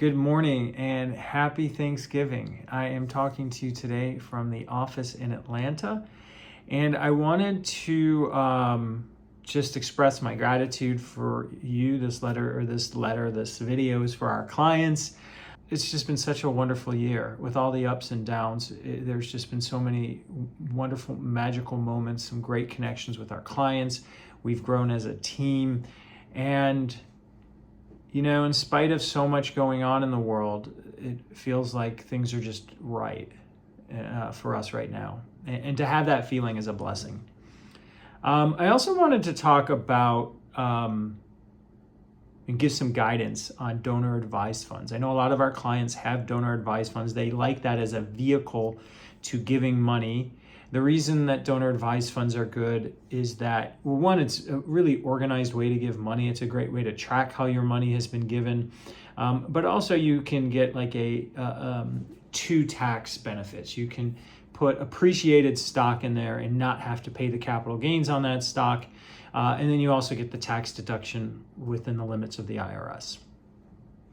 Good morning and happy Thanksgiving. I am talking to you today from the office in Atlanta, and I wanted to just express my gratitude for you. This video is for our clients. It's just been such a wonderful year with all the ups and downs. There's just been so many wonderful, magical moments, some great connections with our clients. We've grown as a team, and in spite of so much going on in the world, it feels like things are just right for us right now. And to have that feeling is a blessing. I also wanted to talk about and give some guidance on donor advised funds. I know a lot of our clients have donor advised funds. They like that as a vehicle to giving money. The reason that donor advised funds are good is that, well, one, it's a really organized way to give money. It's a great way to track how your money has been given. But also you can get like two tax benefits. You can put appreciated stock in there and not have to pay the capital gains on that stock. And then you also get the tax deduction within the limits of the IRS.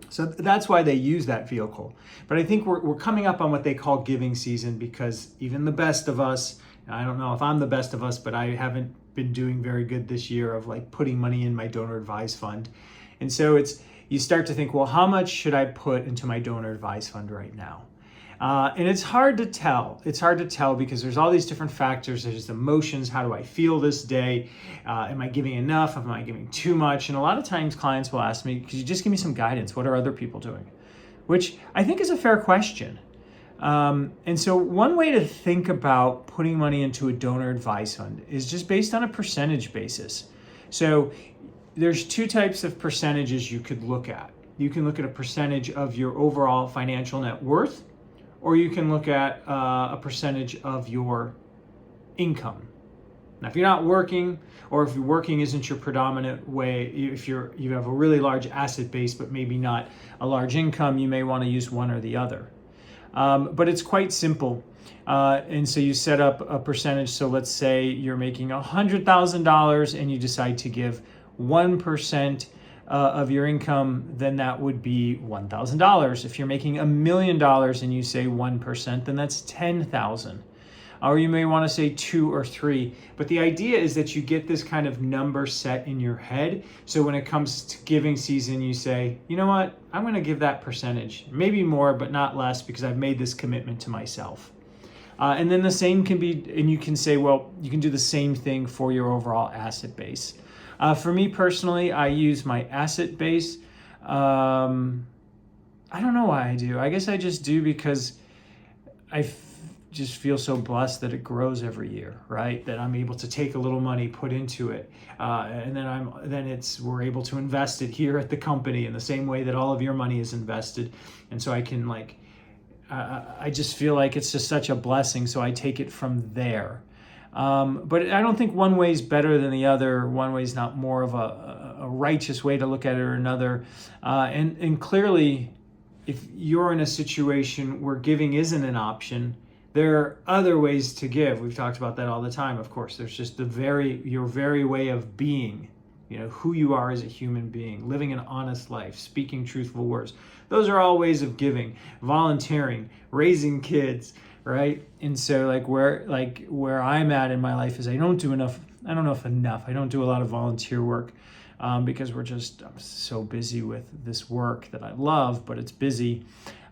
So that's why they use that vehicle. But I think we're coming up on what they call giving season, because even the best of us, I don't know if I'm the best of us, but I haven't been doing very good this year of like putting money in my donor advised fund. And so you start to think, well, how much should I put into my donor advised fund right now? And it's hard to tell. It's hard to tell because there's all these different factors. There's emotions. How do I feel this day? Am I giving enough? Am I giving too much? And a lot of times clients will ask me, could you just give me some guidance? What are other people doing? Which I think is a fair question. And so one way to think about putting money into a donor advised fund is just based on a percentage basis. So there's two types of percentages you could look at. You can look at a percentage of your overall financial net worth, or you can look at a percentage of your income. Now, if you're not working, or if working isn't your predominant way, if you have a really large asset base but maybe not a large income, you may want to use one or the other. But it's quite simple. And so you set up a percentage. So let's say you're making $100,000 and you decide to give 1% of your income, then that would be $1,000. If you're making $1 million and you say 1%, then that's $10,000. Or you may want to say 2 or 3. But the idea is that you get this kind of number set in your head. So when it comes to giving season, you say, you know what, I'm going to give that percentage, maybe more, but not less, because I've made this commitment to myself. And then the same can be, and you can say, well, you can do the same thing for your overall asset base. For me personally, I use my asset base. I don't know why I do. I guess I just do because just feel so blessed that it grows every year, right? That I'm able to take a little money, put into it, and then we're able to invest it here at the company in the same way that all of your money is invested. And so I can I just feel like it's just such a blessing. So I take it from there. But I don't think one way is better than the other. One way is not more of a righteous way to look at it or another. And clearly, if you're in a situation where giving isn't an option, there are other ways to give. We've talked about that all the time. Of course, there's just your very way of being, who you are as a human being, living an honest life, speaking truthful words. Those are all ways of giving. Volunteering, raising kids, right? And so where I'm at in my life is I don't do enough. I don't know if enough. I don't do a lot of volunteer work because I'm so busy with this work that I love, but it's busy.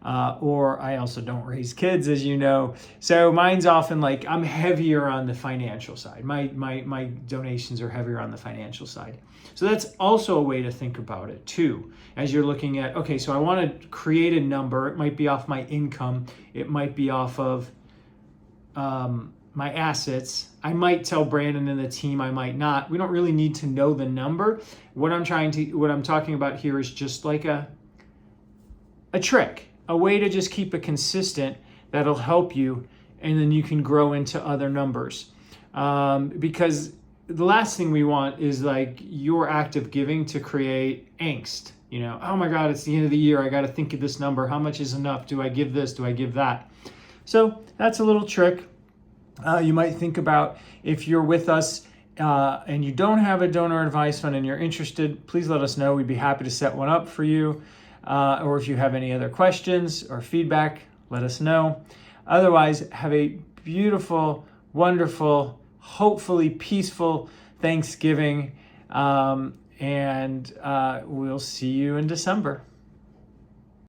Or I also don't raise kids, as you know. So mine's often I'm heavier on the financial side. My donations are heavier on the financial side. So that's also a way to think about it too. As you're looking at, okay, so I want to create a number. It might be off my income. It might be off of my assets. I might tell Brandon and the team, I might not. We don't really need to know the number. What I'm talking about here is just like a trick. A way to just keep it consistent that'll help you, and then you can grow into other numbers. Because the last thing we want is your act of giving to create angst. Oh my God, it's the end of the year. I got to think of this number. How much is enough? Do I give this? Do I give that? So that's a little trick. You might think about, if you're with us and you don't have a donor advised fund and you're interested, please let us know. We'd be happy to set one up for you. or if you have any other questions or feedback, let us know. Otherwise, have a beautiful, wonderful, hopefully peaceful Thanksgiving, and we'll see you in December.